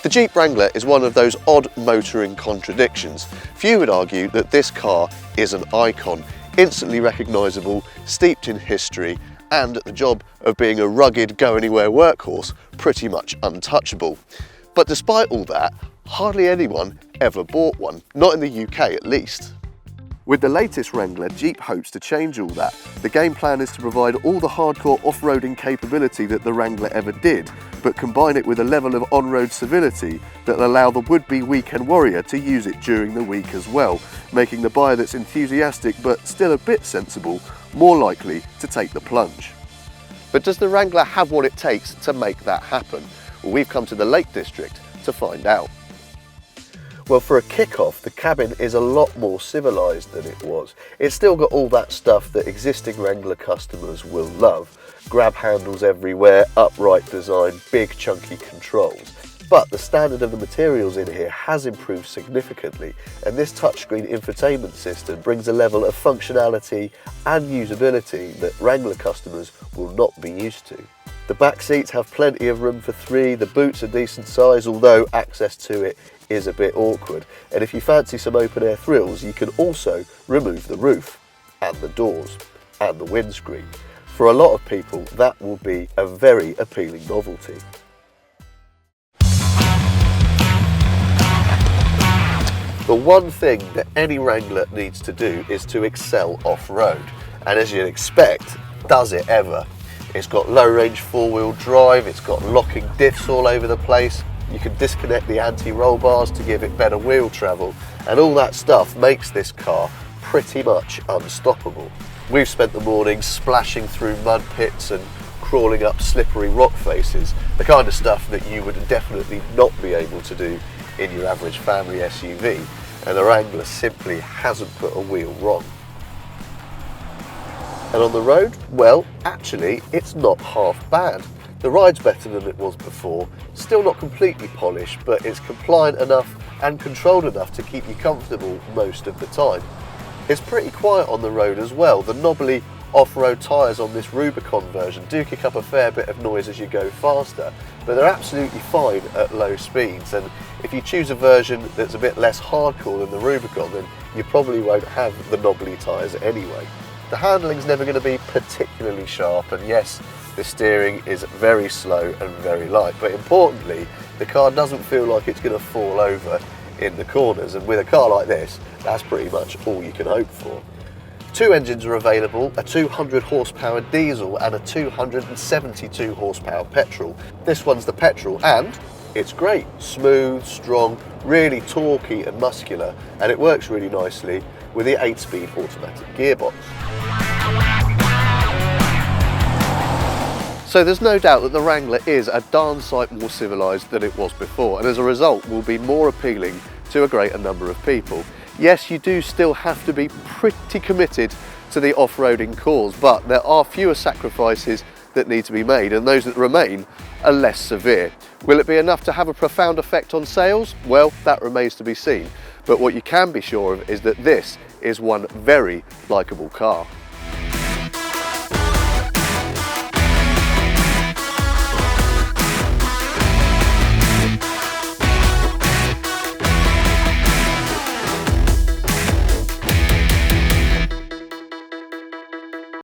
The Jeep Wrangler is one of those odd motoring contradictions. Few would argue that this car is an icon, instantly recognisable, steeped in history, and at the job of being a rugged go-anywhere workhorse, pretty much untouchable. But despite all that, hardly anyone ever bought one, not in the UK at least. With the latest Wrangler, Jeep hopes to change all that. The game plan is to provide all the hardcore off-roading capability that the Wrangler ever did, but combine it with a level of on-road civility that will allow the would-be weekend warrior to use it during the week as well, making the buyer that's enthusiastic but still a bit sensible more likely to take the plunge. But does the Wrangler have what it takes to make that happen? Well, we've come to the Lake District to find out. Well, for a kick-off, the cabin is a lot more civilised than it was. It's still got all that stuff that existing Wrangler customers will love. Grab handles everywhere, upright design, big chunky controls. But the standard of the materials in here has improved significantly, and this touchscreen infotainment system brings a level of functionality and usability that Wrangler customers will not be used to. The back seats have plenty of room for three, the boot's a decent size, although access to it is a bit awkward, and if you fancy some open air thrills, you can also remove the roof and the doors and the windscreen. For a lot of people, that will be a very appealing novelty. The one thing that any Wrangler needs to do is to excel off-road, and as you'd expect, does it ever. It's got low range four-wheel drive, it's got locking diffs all over the place, you can disconnect the anti-roll bars to give it better wheel travel, and all that stuff makes this car pretty much unstoppable. We've spent the morning splashing through mud pits and crawling up slippery rock faces, the kind of stuff that you would definitely not be able to do in your average family SUV, and the Wrangler simply hasn't put a wheel wrong. And on the road, well, actually, it's not half bad. The ride's better than it was before, still not completely polished, but it's compliant enough and controlled enough to keep you comfortable most of the time. It's pretty quiet on the road as well. The knobbly off-road tyres on this Rubicon version do kick up a fair bit of noise as you go faster, but they're absolutely fine at low speeds, and if you choose a version that's a bit less hardcore than the Rubicon, then you probably won't have the knobbly tyres anyway. The handling's never going to be particularly sharp, and yes, the steering is very slow and very light, but importantly, the car doesn't feel like it's going to fall over in the corners, and with a car like this, that's pretty much all you can hope for. Two engines are available, a 200 horsepower diesel and a 272 horsepower petrol. This one's the petrol, and it's great, smooth, strong, really torquey and muscular, and it works really nicely with the 8-speed automatic gearbox. So there's no doubt that the Wrangler is a darn sight more civilised than it was before, and as a result will be more appealing to a greater number of people. Yes, you do still have to be pretty committed to the off-roading cause, but there are fewer sacrifices that need to be made, and those that remain are less severe. Will it be enough to have a profound effect on sales? Well, that remains to be seen. But what you can be sure of is that this is one very likeable car.